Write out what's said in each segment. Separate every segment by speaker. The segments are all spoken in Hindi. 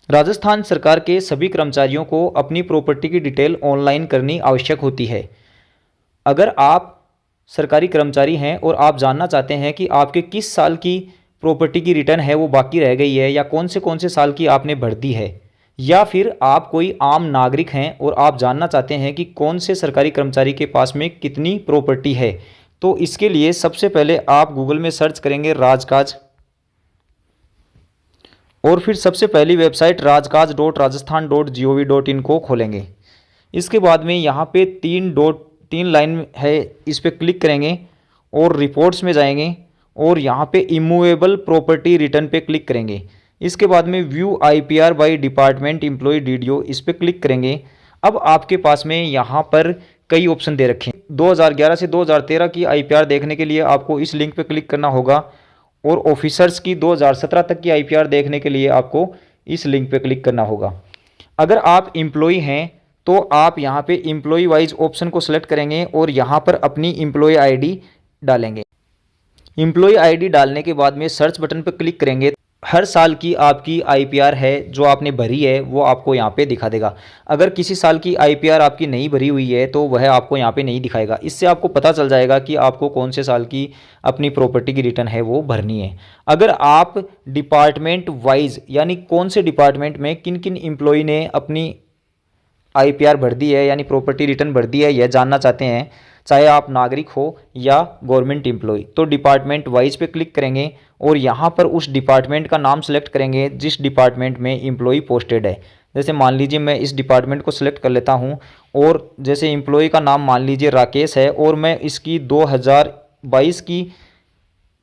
Speaker 1: राजस्थान सरकार के सभी कर्मचारियों को अपनी प्रॉपर्टी की डिटेल ऑनलाइन करनी आवश्यक होती है। अगर आप सरकारी कर्मचारी हैं और आप जानना चाहते हैं कि आपके किस साल की प्रॉपर्टी की रिटर्न है वो बाकी रह गई है या कौन से साल की आपने भर दी है, या फिर आप कोई आम नागरिक हैं और आप जानना चाहते हैं कि कौन से सरकारी कर्मचारी के पास में कितनी प्रॉपर्टी है, तो इसके लिए सबसे पहले आप गूगल में सर्च करेंगे राजकाज, और फिर सबसे पहली वेबसाइट rajkaaj.rajasthan.gov.in को खोलेंगे। इसके बाद में यहाँ पे 3 लाइन है, इस पर क्लिक करेंगे और रिपोर्ट्स में जाएंगे और यहाँ पे इमूवेबल प्रॉपर्टी रिटर्न पे क्लिक करेंगे। इसके बाद में view IPR by department employ DDO, इस पर क्लिक करेंगे। अब आपके पास में यहाँ पर कई ऑप्शन दे रखे हैं। 2011 से 2013 की आईपीआर देखने के लिए आपको इस लिंक पे क्लिक करना होगा, और ऑफिसर्स की 2017 तक की आईपीआर देखने के लिए आपको इस लिंक पे क्लिक करना होगा। अगर आप एम्प्लॉय हैं तो आप यहाँ पे एम्प्लॉय वाइज ऑप्शन को सिलेक्ट करेंगे और यहाँ पर अपनी एम्प्लॉय आईडी डालेंगे। एम्प्लॉय आईडी डालने के बाद में सर्च बटन पर क्लिक करेंगे। हर साल की आपकी आईपीआर है जो आपने भरी है वो आपको यहाँ पे दिखा देगा। अगर किसी साल की आईपीआर आपकी नहीं भरी हुई है तो वह आपको यहाँ पे नहीं दिखाएगा। इससे आपको पता चल जाएगा कि आपको कौन से साल की अपनी प्रॉपर्टी की रिटर्न है वो भरनी है। अगर आप डिपार्टमेंट वाइज यानी कौन से डिपार्टमेंट में किन किन एम्प्लॉय ने अपनी आईपीआर भर दी है यानी प्रॉपर्टी रिटर्न भर दी है यह जानना चाहते हैं, चाहे आप नागरिक हो या गवर्नमेंट एम्प्लॉय, तो डिपार्टमेंट वाइज पे क्लिक करेंगे और यहाँ पर उस डिपार्टमेंट का नाम सेलेक्ट करेंगे जिस डिपार्टमेंट में एम्प्लॉय पोस्टेड है। जैसे मान लीजिए मैं इस डिपार्टमेंट को सिलेक्ट कर लेता हूँ और जैसे एम्प्लॉय का नाम मान लीजिए राकेश है और मैं इसकी 2022 की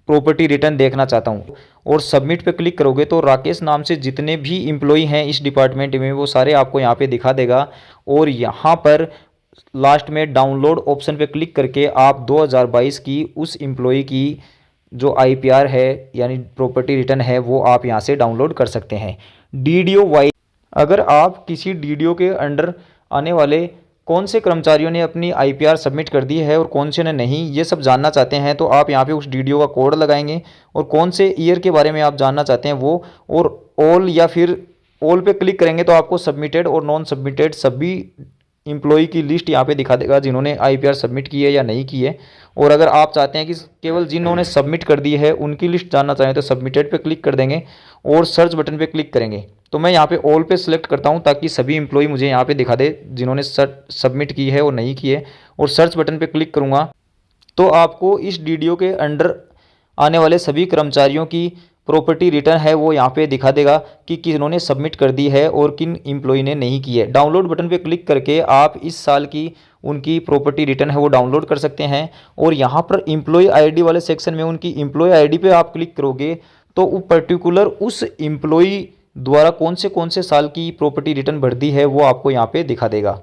Speaker 1: प्रॉपर्टी रिटर्न देखना चाहता हूँ और सबमिट पे क्लिक करोगे तो राकेश नाम से जितने भी एम्प्लॉय हैं इस डिपार्टमेंट में वो सारे आपको यहाँ पे दिखा देगा। और यहाँ पर लास्ट में डाउनलोड ऑप्शन पे क्लिक करके आप 2022 की उस एम्प्लॉय की जो आईपीआर है यानी प्रॉपर्टी रिटर्न है वो आप यहाँ से डाउनलोड कर सकते हैं। डीडीओ वाइज अगर आप किसी डीडीओ के अंडर आने वाले कौन से कर्मचारियों ने अपनी आईपीआर सबमिट कर दी है और कौन से ने नहीं, ये सब जानना चाहते हैं तो आप यहाँ पे उस डीडीओ का कोड लगाएंगे और कौन से ईयर के बारे में आप जानना चाहते हैं वो, और ऑल या फिर ऑल पे क्लिक करेंगे तो आपको सबमिटेड और नॉन सबमिटेड सभी एम्प्लॉय की लिस्ट यहाँ पे दिखा देगा जिन्होंने आईपीआर सबमिट की है या नहीं की है। और अगर आप चाहते हैं कि केवल जिन्होंने सबमिट कर दी है उनकी लिस्ट जानना चाहें तो सबमिटेड पे क्लिक कर देंगे और सर्च बटन पे क्लिक करेंगे। तो मैं यहाँ पे ऑल पे सिलेक्ट करता हूँ ताकि सभी एम्प्लॉय मुझे यहाँ पे दिखा दे जिन्होंने सबमिट की है और नहीं की है, और सर्च बटन पे क्लिक करूँगा तो आपको इस डीडीओ के अंडर आने वाले सभी कर्मचारियों की प्रॉपर्टी रिटर्न है वो यहाँ पे दिखा देगा कि किन्होंने सबमिट कर दी है और किन एम्प्लॉय ने नहीं की है। डाउनलोड बटन पे क्लिक करके आप इस साल की उनकी प्रॉपर्टी रिटर्न है वो डाउनलोड कर सकते हैं। और यहाँ पर एम्प्लॉय आईडी वाले सेक्शन में उनकी एम्प्लॉय आईडी पे आप क्लिक करोगे तो वो पर्टिकुलर उस एम्प्लॉय द्वारा कौन से साल की प्रॉपर्टी रिटर्न भर दी है वो आपको यहाँ पे दिखा देगा।